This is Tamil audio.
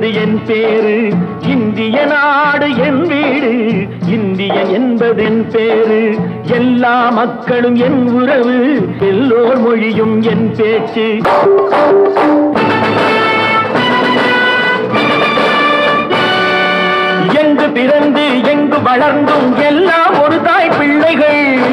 என்பது என் பேரு. இந்திய நாடு என் வீடு, இந்தியன் என்பது என் பேரு. எல்லா மக்களும் என் உறவு, எல்லோர் மொழியும் என் பேச்சு. எங்கு பிறந்து எங்கு வளர்ந்தும் எல்லாம் ஒரு தாய் பிள்ளைகள்.